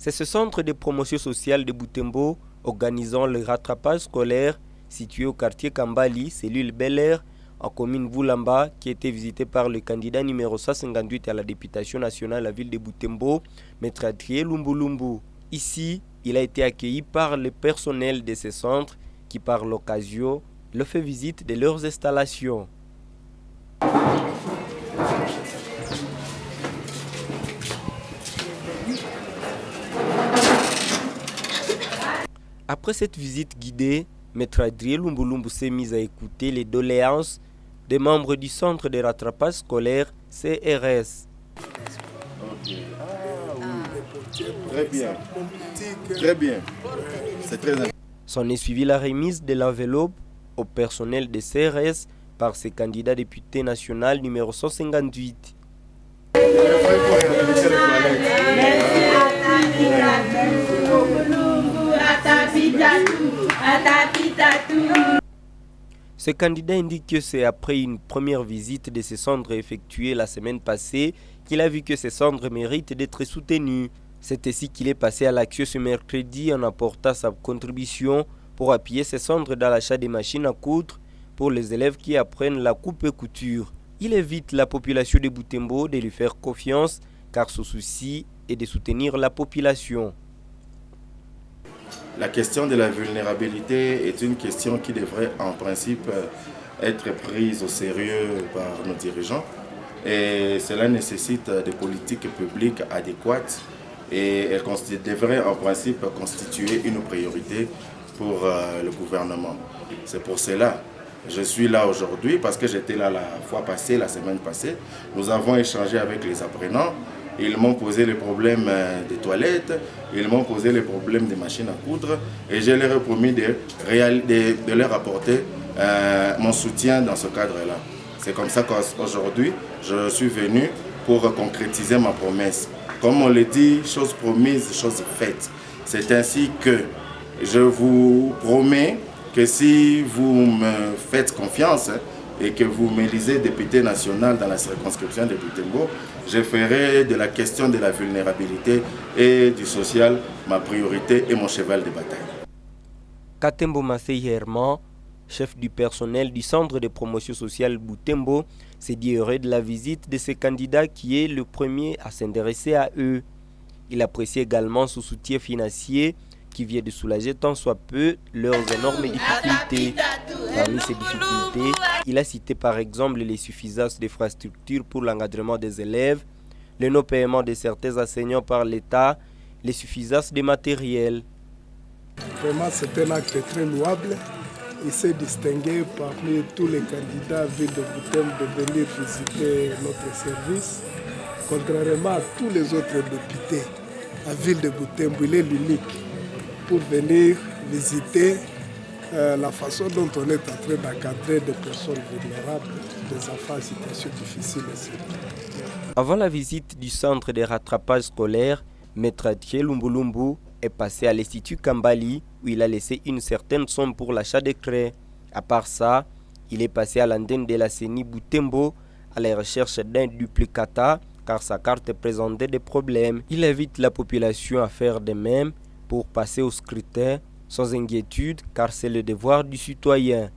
C'est ce centre de promotion sociale de Butembo, organisant le rattrapage scolaire, situé au quartier Kambali, cellule Bel Air, en commune Voulamba, qui a été visité par le candidat numéro 158 à la députation nationale à la ville de Butembo, Maître Adrien Lumbulumbu. Ici, il a été accueilli par le personnel de ce centre qui, par l'occasion, leur fait visite de leurs installations. Après cette visite guidée, Maître Adrien Lumbulumbu s'est mis à écouter les doléances des membres du centre de rattrapage scolaire CRS. Très bien. Très bien. C'est très important. S'en est suivi la remise de l'enveloppe au personnel de CRS par ce candidat député national numéro 158. Ce candidat indique que c'est après une première visite de ce centre effectuée la semaine passée qu'il a vu que ce centre mérite d'être soutenu. C'est ainsi qu'il est passé à l'action ce mercredi en apportant sa contribution pour appuyer ce centre dans l'achat des machines à coudre pour les élèves qui apprennent la coupe et couture. Il invite la population de Butembo de lui faire confiance car son souci est de soutenir la population. La question de la vulnérabilité est une question qui devrait en principe être prise au sérieux par nos dirigeants et cela nécessite des politiques publiques adéquates et elle devrait en principe constituer une priorité pour le gouvernement. C'est pour cela que je suis là aujourd'hui parce que j'étais là la semaine passée. Nous avons échangé avec les apprenants. Ils m'ont posé les problèmes des toilettes, ils m'ont posé les problèmes des machines à coudre et je leur ai promis de leur apporter mon soutien dans ce cadre-là. C'est comme ça qu'aujourd'hui, je suis venu pour concrétiser ma promesse. Comme on le dit, chose promise, chose faite. C'est ainsi que je vous promets que si vous me faites confiance, et que vous m'élisez député national dans la circonscription de Butembo, je ferai de la question de la vulnérabilité et du social ma priorité et mon cheval de bataille. Katembo Massey Herman, chef du personnel du centre de promotion sociale Butembo, s'est dit heureux de la visite de ce candidat qui est le premier à s'intéresser à eux. Il apprécie également son soutien financier qui vient de soulager tant soit peu leurs énormes difficultés. Parmi ces difficultés, il a cité par exemple les suffisances d'infrastructures pour l'encadrement des élèves, le non-paiement de certains enseignants par l'État, les suffisances de matériel. Vraiment, c'est un acte très louable. Il s'est distingué parmi tous les candidats à ville de Butembo de venir visiter notre service. Contrairement à tous les autres députés à ville de Butembo, il est l'unique pour venir visiter la façon dont on est en train d'encadrer des personnes vulnérables, des enfants en situation difficile aussi. Avant la visite du centre de rattrapage scolaire, Maître Adrien Lumbulumbu est passé à l'Institut Kambali où il a laissé une certaine somme pour l'achat des craies. À part ça, il est passé à l'antenne de la CENI Butembo à la recherche d'un duplicata car sa carte présentait des problèmes. Il invite la population à faire de même pour passer au scrutin sans inquiétude car c'est le devoir du citoyen.